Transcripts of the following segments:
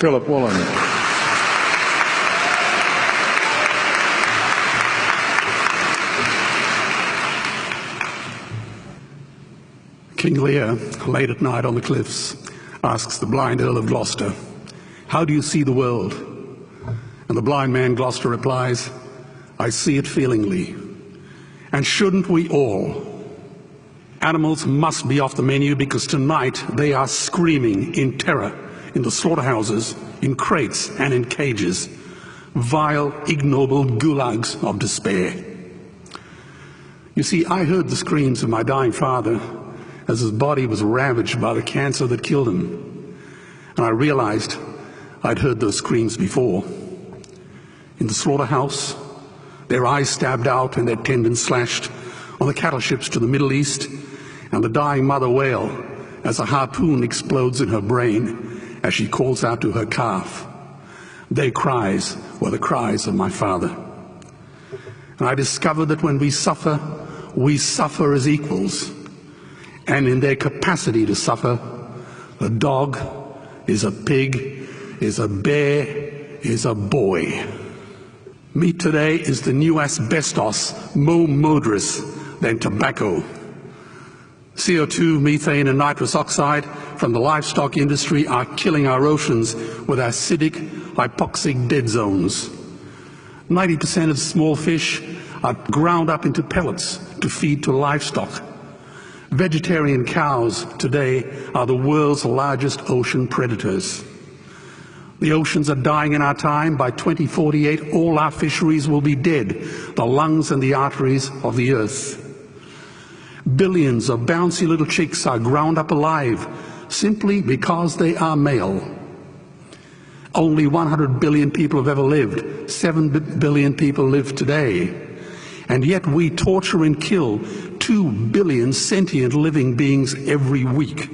Philip Woolen. King Lear, late at night on the cliffs, asks the blind Earl of Gloucester, "How do you see the world?" And the blind man Gloucester replies, "I see it feelingly." And shouldn't we all? Animals must be off the menu because tonight they are screaming in terror in the slaughterhouses, in crates and in cages, vile, ignoble gulags of despair. You see, I heard the screams of my dying father as his body was ravaged by the cancer that killed him. And I realized I'd heard those screams before. In the slaughterhouse, their eyes stabbed out and their tendons slashed, on the cattle ships to the Middle East, and the dying mother wail as a harpoon explodes in her brain as she calls out to her calf. Their cries were the cries of my father. And I discovered that when we suffer as equals. And in their capacity to suffer, a dog is a pig, is a bear, is a boy. Meat today is the new asbestos, more murderous than tobacco. CO2, methane and nitrous oxide from the livestock industry are killing our oceans with acidic, hypoxic dead zones. 90% of small fish are ground up into pellets to feed to livestock. Vegetarian cows today are the world's largest ocean predators. The oceans are dying in our time. By 2048, all our fisheries will be dead, the lungs and the arteries of the earth. Billions of bouncy little chicks are ground up alive simply because they are male. Only 100 billion people have ever lived. 7 billion people live today. And yet we torture and kill 2 billion sentient living beings every week.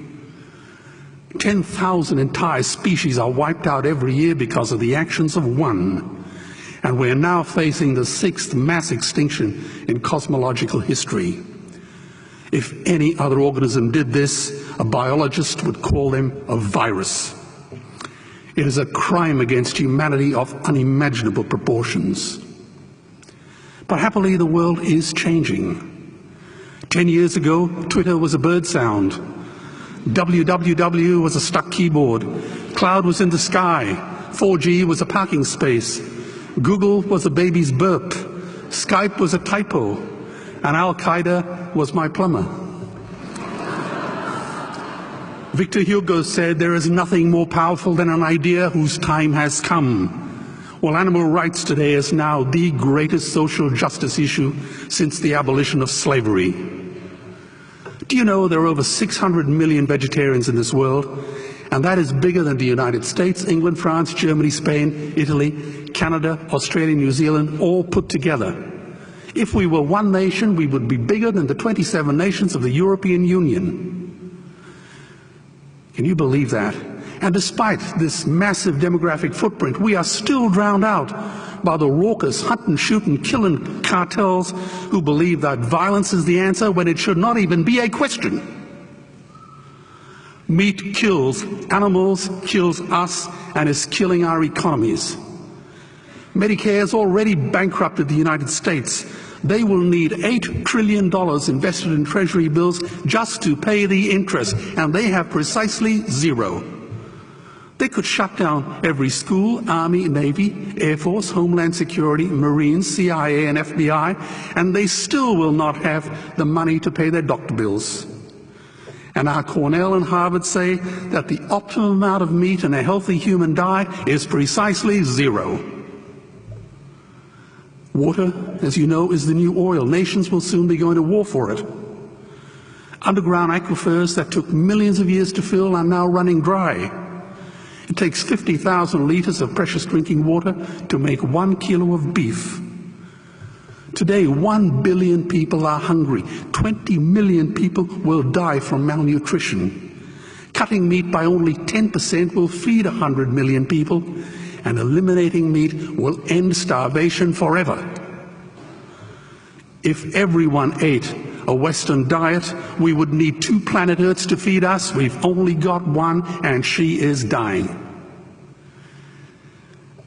10,000 entire species are wiped out every year because of the actions of one. And we're now facing the 6th mass extinction in cosmological history. If any other organism did this, a biologist would call them a virus. It is a crime against humanity of unimaginable proportions. But happily, the world is changing. 10 years ago, Twitter was a bird sound. www was a stuck keyboard. Cloud was in the sky. 4G was a parking space. Google was a baby's burp. Skype was a typo. And Al-Qaeda was my plumber. Victor Hugo said, "There is nothing more powerful than an idea whose time has come." Well, animal rights today is now the greatest social justice issue since the abolition of slavery. Do you know there are over 600 million vegetarians in this world? And that is bigger than the United States, England, France, Germany, Spain, Italy, Canada, Australia, New Zealand, all put together. If we were one nation, we would be bigger than the 27 nations of the European Union. Can you believe that? And despite this massive demographic footprint, we are still drowned out by the raucous hunt and shoot and killing cartels who believe that violence is the answer when it should not even be a question. Meat kills animals, kills us, and is killing our economies. Medicare has already bankrupted the United States. They will need $8 trillion invested in Treasury bills just to pay the interest, and they have precisely zero. They could shut down every school, Army, Navy, Air Force, Homeland Security, Marines, CIA, and FBI, and they still will not have the money to pay their doctor bills. And our Cornell and Harvard say that the optimum amount of meat in a healthy human diet is precisely zero. Water, as you know, is the new oil. Nations will soon be going to war for it. Underground aquifers that took millions of years to fill are now running dry. It takes 50,000 liters of precious drinking water to make 1 kilo of beef. Today, 1 billion people are hungry. 20 million people will die from malnutrition. Cutting meat by only 10% will feed 100 million people, and eliminating meat will end starvation forever. If everyone ate a Western diet, we would need 2 planet Earths to feed us. We've only got one, and she is dying.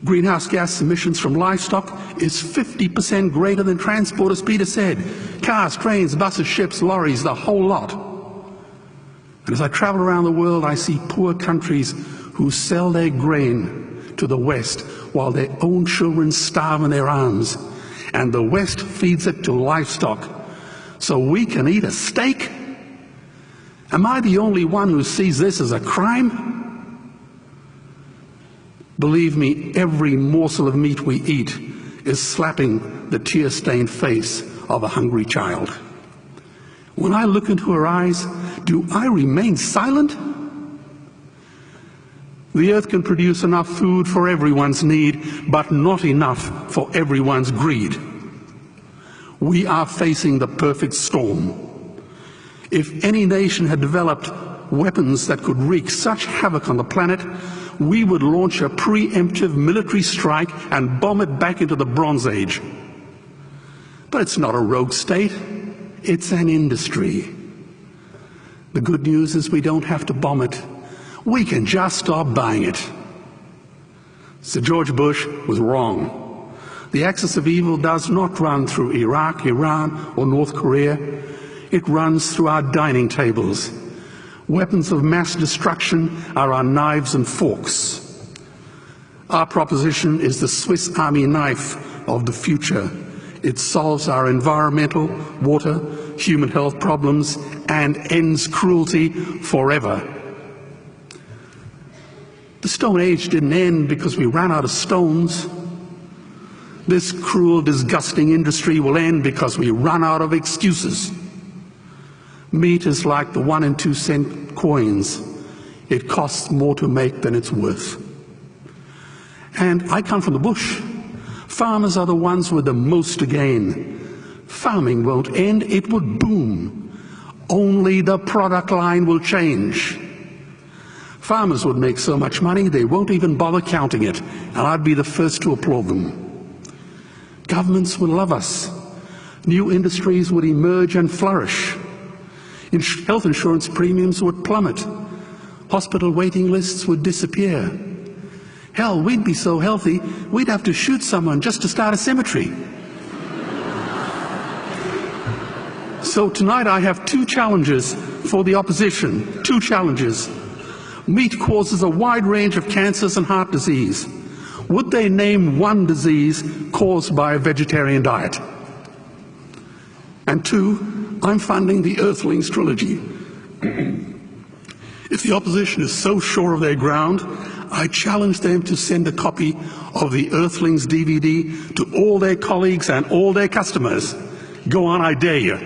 Greenhouse gas emissions from livestock is 50% greater than transport, as Peter said. Cars, trains, buses, ships, lorries, the whole lot. And as I travel around the world, I see poor countries who sell their grain to the West while their own children starve in their arms. And the West feeds it to livestock so we can eat a steak? Am I the only one who sees this as a crime? Believe me, every morsel of meat we eat is slapping the tear-stained face of a hungry child. When I look into her eyes, do I remain silent? The earth can produce enough food for everyone's need, but not enough for everyone's greed. We are facing the perfect storm. If any nation had developed weapons that could wreak such havoc on the planet, we would launch a preemptive military strike and bomb it back into the Bronze Age. But it's not a rogue state, it's an industry. The good news is we don't have to bomb it. We can just stop buying it. Sir George Bush was wrong. The axis of evil does not run through Iraq, Iran, or North Korea. It runs through our dining tables. Weapons of mass destruction are our knives and forks. Our proposition is the Swiss Army knife of the future. It solves our environmental, water, human health problems and ends cruelty forever. The Stone Age didn't end because we ran out of stones. This cruel, disgusting industry will end because we run out of excuses. Meat is like the 1 and 2 cent coins. It costs more to make than it's worth. And I come from the bush. Farmers are the ones with the most to gain. Farming won't end, it would boom. Only the product line will change. Farmers would make so much money they won't even bother counting it, and I'd be the first to applaud them. Governments would love us. New industries would emerge and flourish. Health insurance premiums would plummet. Hospital waiting lists would disappear. Hell, we'd be so healthy, we'd have to shoot someone just to start a cemetery. So tonight I have 2 challenges for the opposition. 2 challenges. Meat causes a wide range of cancers and heart disease. Would they name one disease caused by a vegetarian diet? And 2, I'm funding the Earthlings trilogy. If the opposition is so sure of their ground, I challenge them to send a copy of the Earthlings DVD to all their colleagues and all their customers. Go on, I dare you.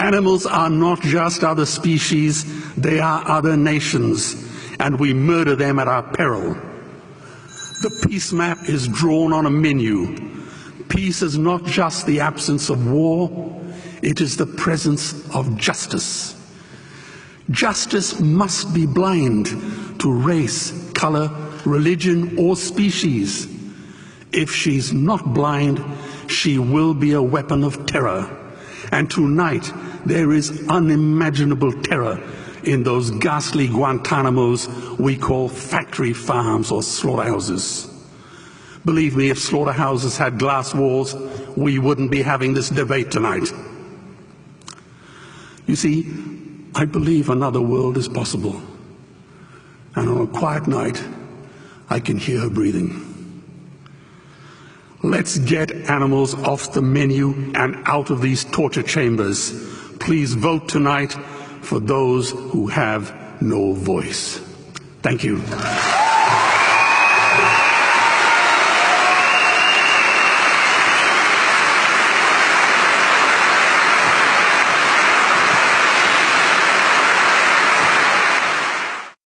Animals are not just other species, they are other nations, and we murder them at our peril. The peace map is drawn on a menu. Peace is not just the absence of war, it is the presence of justice. Justice must be blind to race, color, religion, or species. If she's not blind, she will be a weapon of terror. And tonight, there is unimaginable terror in those ghastly Guantanamos we call factory farms or slaughterhouses. Believe me, if slaughterhouses had glass walls, we wouldn't be having this debate tonight. You see, I believe another world is possible. And on a quiet night, I can hear her breathing. Let's get animals off the menu and out of these torture chambers. Please vote tonight for those who have no voice. Thank you.